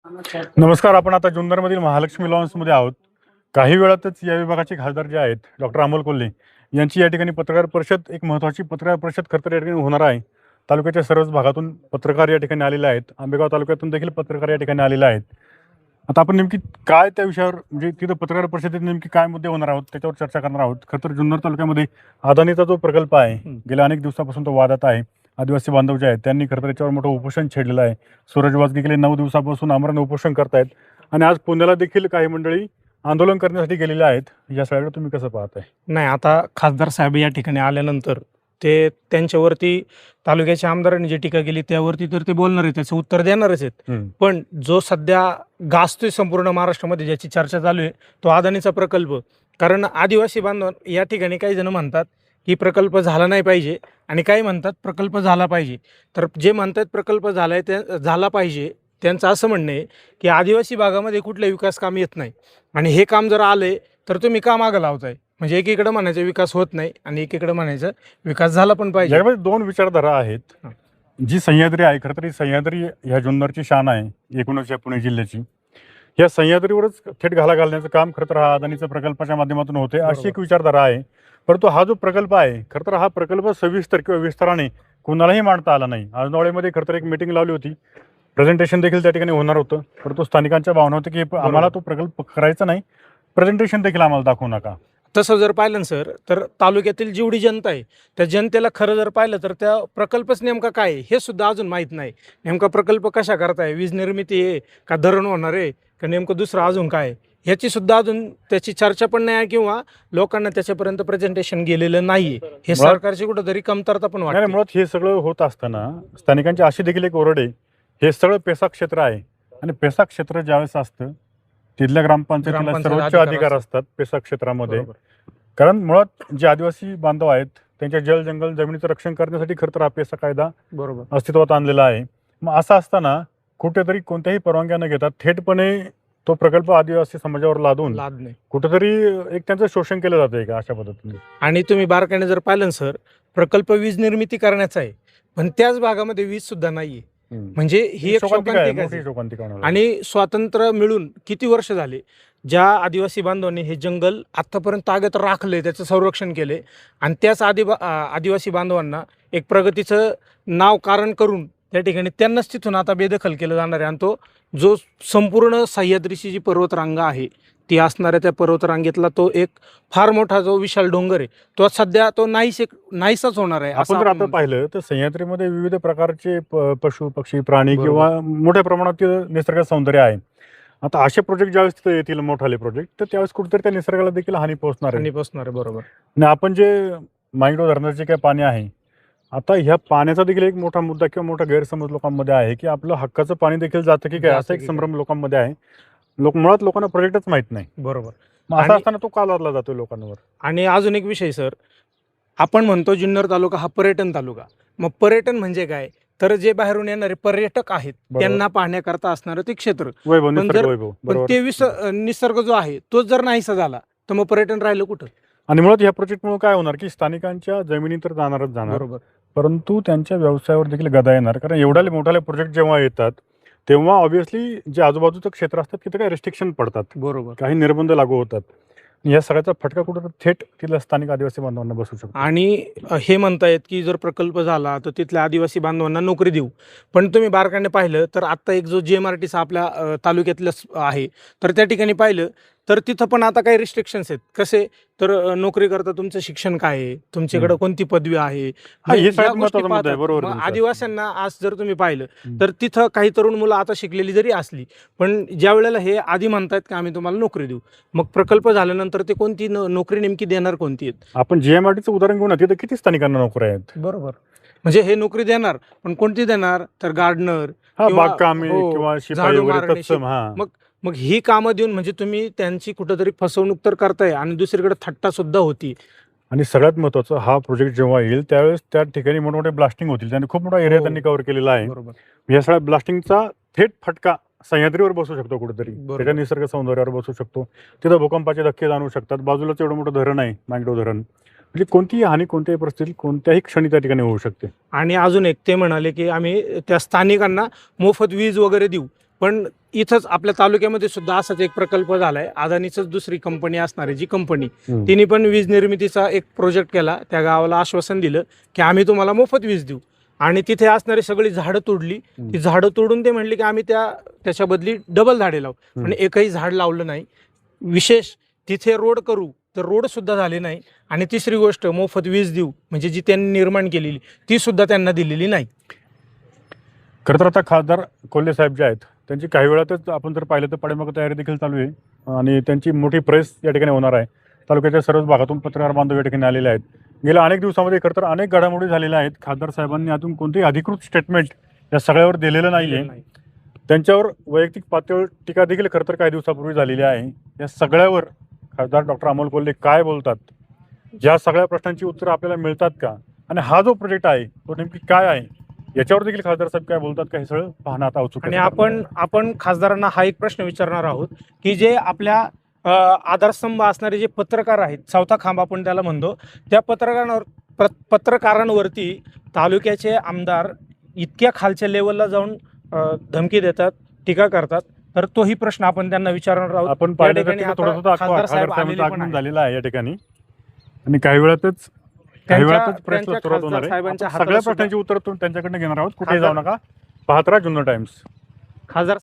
नमस्कार. आपण आता जुन्नरमधील महालक्ष्मी लॉन्समध्ये आहोत. काही वेळातच या विभागाचे खासदार जे आहेत डॉक्टर अमोल कोल्हे यांची या ठिकाणी पत्रकार परिषद, एक महत्त्वाची पत्रकार परिषद खरं तर या ठिकाणी होणार आहे. तालुक्याच्या सर्वच भागातून पत्रकार या ठिकाणी आलेले आहेत. आंबेगाव तालुक्यातून देखील पत्रकार या ठिकाणी आलेले आहेत. आता आपण नेमकी काय त्या विषयावर, म्हणजे तिथं पत्रकार परिषदेत नेमकी काय मुद्दे होणार आहोत त्याच्यावर चर्चा करणार आहोत. खरं तर जुन्नर तालुक्यामध्ये अदानीचा जो प्रकल्प आहे, गेल्या अनेक दिवसापासून तो वादात आहे. आदिवासी बांधव जे आहेत त्यांनी खरं तर त्याच्यावर मोठं उपोषण छेडलेलं आहे. सूरज वाजगे गेले 9 दिवसापासून आमरण उपोषण करतायत आणि आज पुण्याला देखील काही मंडळी आंदोलन करण्यासाठी गेलेले आहेत. या सगळ्याकडे तुम्ही कसं पाहताय? नाही, आता खासदार साहेब या ठिकाणी आल्यानंतर ते त्यांच्यावरती तालुक्याच्या आमदारांनी जी टीका केली त्यावरती तर ते बोलणार आहेत, त्याचं उत्तर देणारच आहेत. पण जो सध्या गाजतोय संपूर्ण महाराष्ट्रामध्ये, ज्याची चर्चा चालू आहे, तो अदानीचा प्रकल्प. कारण आदिवासी बांधव या ठिकाणी काही जण म्हणतात की प्रकल्प झाला नाही पाहिजे आणि काही म्हणतात प्रकल्प झाला पाहिजे. तर जे म्हणतात प्रकल्प झालाय ते झाला पाहिजे, त्यांचं असं म्हणणं आहे की आदिवासी भागामध्ये कुठलं विकास काम येत नाही आणि हे काम जर आले तर तुम्ही का मागं लावताय. म्हणजे एकीकडे म्हणायचं विकास होत नाही आणि एकीकडे म्हणायचं विकास झाला पण पाहिजे. यामध्ये दोन विचारधारा आहेत. जी सह्याद्री आहे, खरं तर ही सह्याद्री ह्या जुन्नरची शान आहे, एकूणच या पुणे जिल्ह्याची. या सह्याद्रीवरच थेट घाला घालण्याचं काम खरं तर हा अदानीच्या प्रकल्पाच्या माध्यमातून होते, अशी एक विचारधारा आहे. परंतु हा जो प्रकल्प आहे, खरं तर हा प्रकल्प सविस्तर किंवा विस्ताराने कुणालाही मांडता आला नाही. आज नवळेमध्ये खरं तर एक मीटिंग लावली होती, प्रेझेंटेशन देखील त्या ठिकाणी होणार होतं. परंतु स्थानिकांच्या भावना होती की आम्हाला तो प्रकल्प करायचा नाही, प्रेझेंटेशन देखील आम्हाला दाखवू नका. तसं जर पाहिलं ना सर, तर तालुक्यातील जेवढी जनता आहे त्या जनतेला खरं जर पाहिलं तर त्या प्रकल्पच नेमका काय आहे हे सुद्धा अजून माहीत नाही. नेमका प्रकल्प कशा करताय, वीज निर्मिती आहे का धरण होणार आहे का नेमकं दुसरं अजून काय आहे, ह्याची सुद्धा अजून त्याची चर्चा पण नाही आहे किंवा लोकांना त्याच्यापर्यंत प्रेझेंटेशन गेलेलं नाही आहे. हे सरकारची कुठंतरी कमतरता पण नाही, वाटते. मुळात हे सगळं होत असताना स्थानिकांची अशी देखील एक ओरड आहे, हे सगळं पेसा क्षेत्र आहे आणि पेसा क्षेत्र ज्यावेळेस असतं तिथल्या ग्रामपंचायतीला ग्रामपंचायत सर्वोच्च अधिकार अधिकार असतात पेसा क्षेत्रामध्ये. बरोबर. कारण मुळात जे आदिवासी बांधव आहेत त्यांच्या जल जंगल जमिनीचं रक्षण करण्यासाठी खरं तर हा पेसा कायदा बरोबर. अस्तित्वात आणलेला आहे. मग असं असताना कुठेतरी कोणत्याही परवानग्या न घेता थेटपणे तो प्रकल्प आदिवासी समाजावर लादून लाद नाही. कुठेतरी एक त्यांचं शोषण केलं जातंय का अशा पद्धतीने? आणि तुम्ही बारकाईने जर पाहिलं ना सर, प्रकल्प वीज निर्मिती करण्याचा आहे पण त्याच भागामध्ये वीज सुद्धा नाहीये. म्हणजे ही एक शोकांतिका आहे, शोकांतिकाच मोठी आहे. शोकांतिका होणार आहे. आणि स्वातंत्र्य मिळून किती वर्ष झाले, ज्या आदिवासी बांधवांनी हे जंगल आत्तापर्यंत ताब्यात राखले, त्याचं संरक्षण केले आणि त्याच आदिवासी बांधवांना एक प्रगतीचं नाव कारण करून त्या ठिकाणी त्यांनाच तिथून आता बेदखल केलं जाणार आहे. आणि तो जो संपूर्ण सह्याद्रीची जी पर्वतरांग आहे ती असणाऱ्या त्या पर्वतरांगेतला तो एक फार मोठा जो विशाल डोंगर आहे, तो सध्या तो नाहीसाच होणार आहे. आपण जर आता पाहिलं तर सह्याद्रीमध्ये विविध प्रकारचे पशु पक्षी प्राणी बरोबर. किंवा मोठ्या प्रमाणात तिथं निसर्ग सौंदर्य आहे. आता असे प्रोजेक्ट ज्यावेळेस तिथे येतील, मोठाले प्रोजेक्ट, तर त्यावेळेस कुठेतरी त्या निसर्गाला देखील हानी पोहोचणार आहे. आणि बसणार आहे. बरोबर. आणि आपण जे माईंडो धरणाचे काय पाणी आहे, आता ह्या पाण्याचा देखील एक मोठा मुद्दा किंवा मोठा गैरसमज लोकांमध्ये आहे की आपलं हक्काचं पाणी देखील जातं की काय, जातं असा एक की संभ्रम लोकांमध्ये आहे. मुळात लोकांना प्रोजेक्टच माहित नाही. बरोबर. मग असं आणि- असताना तो का लादला जातोय लोकांवर? आणि अजून एक विषय सर, आपण म्हणतो जुन्नर तालुका हा पर्यटन तालुका. मग पर्यटन म्हणजे काय, तर जे बाहेरून येणारे पर्यटक आहेत बरोबर. त्यांना पाहण्याकरता असणारं ते क्षेत्र. वैभव, पण निसर्ग जर- वैभव, पण बरोबर. ते निसर्ग जो आहे तोच जर नाहीसा झाला तर मग पर्यटन राहिलं कुठं. आणि मुळात या प्रोजेक्टमुळे काय होणार की स्थानिकांच्या जमिनी तर जाणारच जाणार, बरोबर. परंतु त्यांच्या व्यवसायावर देखील गदा येणार. कारण एवढ्या मोठाले प्रोजेक्ट जेव्हा येतात तेव्हा ऑब्व्हियसली जे आजूबाजूचं क्षेत्र असतात तिथे काही रिस्ट्रिक्शन पडतात, बरोबर. काही निर्बंध लागू होतात. या सगळ्याचा फटका कुठं थेट तिथल्या स्थानिक आदिवासी बांधवांना बसू शकतो. आणि हे म्हणतायत की जर प्रकल्प झाला तर तिथल्या आदिवासी बांधवांना नोकरी देऊ. पण तुम्ही बारकाईने पाहिलं तर आत्ता एक जो GMRTचा आपल्या तालुक्यातलं आहे, तर त्या ठिकाणी पाहिलं तर तिथं पण आता काही रिस्ट्रिक्शन्स आहेत. कसे, तर नोकरी करता तुमचं शिक्षण काय आहे, तुमच्याकडे कोणती पदवी आहे, हा, हे या सगळ्यात गोष्टी महत्त्वाचा मुद्दा आहे. पाहतात. बरोबर मग तुमचं. आदिवासींना आज जर तुम्ही पाहिलं तर तिथं काही तरुण मुलं आता शिकलेली जरी असली पण ज्या वेळेला हे आधी म्हणतात की आम्ही तुम्हाला नोकरी देऊ, मग प्रकल्प झाल्यानंतर ते कोणती नोकरी नेमकी देणार, कोणती आहेत. आपण GMRTचं उदाहरण घेऊन तिथे किती स्थानिकांना नोकऱ्या आहेत. बरोबर. म्हणजे हे नोकरी देणार पण कोणती देणार, तर गार्डनर, हा, किंवा- बागकामी हो, किंवा शिपाई झाडू वगैरे मारणे, तत्सम. हा, मग ही कामं देऊन म्हणजे तुम्ही त्यांची कुठंतरी फसवणूक तर करताय आणि दुसरीकडे थट्टा सुद्धा होती. आणि सगळ्यात महत्त्वाचं, हा प्रोजेक्ट जेव्हा येईल त्यावेळेस त्या ठिकाणी मोठमोठे ब्लास्टिंग होतील. त्यांनी खूप मोठा एरिया हो. त्यांनी कव्हर केलेला आहे. बरोबर. या सगळ्या ब्लास्टिंगचा थेट फटका सह्याद्रीवर बसू शकतो कुठेतरी, बरोबर. त्याच्या निसर्ग सौंदर्यावर बसू शकतो. तिथं भूकंपाचे धक्के जाणवू शकतात. बाजूलाच एवढं मोठं धरण आहे, मांगडो धरण. म्हणजे कोणतीही हानी कोणत्याही परिस्थितीत कोणत्याही क्षणी त्या ठिकाणी होऊ शकते. आणि अजून एक ते म्हणाले की आम्ही त्या स्थानिकांना मोफत वीज वगैरे देऊ. पण इथंच आपल्या तालुक्यामध्ये सुद्धा असाच एक प्रकल्प झालाय. अदानीचंच दुसरी कंपनी असणार आहे जी कंपनी, तिने पण वीज निर्मितीचा एक प्रोजेक्ट केला. त्या गावाला आश्वासन दिलं की आम्ही तुम्हाला मोफत वीज देऊ, आणि तिथे असणारी सगळी झाडं तोडली. ती झाडं तोडून ते म्हणले की आम्ही त्याच्या बदली डबल झाडे लावू, पण एकही झाड लावलं नाही. विशेष तिथे रोड करू तर रोड सुद्धा झाले नाही. आणि तिसरी गोष्ट, मोफत वीज देऊ म्हणजे जी त्यांनी निर्माण केलेली ती सुद्धा त्यांना दिलेली नाही. खरं तर आता खासदार कोल्हे साहेब जे आहेत त्यांची काही वेळातच आपण जर पाहिलं तर पाठीमागं तयारी देखील चालू आहे आणि त्यांची मोठी प्रेस या ठिकाणी होणार आहे. तालुक्याच्या सर्वच भागातून पत्रकार बांधव या ठिकाणी आलेले आहेत. गेल्या अनेक दिवसामध्ये खरं तर अनेक घडामोडी झालेल्या आहेत. खासदार साहेबांनी अजून कोणतेही अधिकृत स्टेटमेंट या सगळ्यावर दिलेलं नाही आहे. त्यांच्यावर वैयक्तिक पातळीवर टीका देखील खरं तर काही दिवसापूर्वी झालेली आहे. या सगळ्यावर खासदार डॉक्टर अमोल कोल्हे काय बोलतात, या सगळ्या प्रश्नांची उत्तरं आपल्याला मिळतात का, आणि हा जो प्रोजेक्ट आहे तो नेमकी काय आहे याच्यावर देखील खासदार साहेब काय बोलतात का, हे सगळं पाहणं आता उत्सुक आणि आहे. आपण खासदारांना हा एक प्रश्न विचारणार आहोत की जे आपल्या आधारस्तंभ असणारे जे पत्रकार आहेत, चौथा खांब आपण त्याला म्हणतो, त्या पत्रकारांवरती तालुक्याचे आमदार इतक्या खालच्या लेवलला जाऊन धमकी देतात, टीका करतात. तर तोही प्रश्न आपण त्यांना विचारणार आहोत. आपण पाहिलं तर थोडंसं खासदार साहेबांचं आगमन झालेलं आहे या ठिकाणी, आणि काही वेळातच प्रेसला सुरुवात होणार आहे. सगळ्या प्रश्नांची उत्तर त्यांच्याकडनं घेणार आहोत. कुठे जाऊ नका, पाहत राहा जुन्नर टाइम्स. खासदार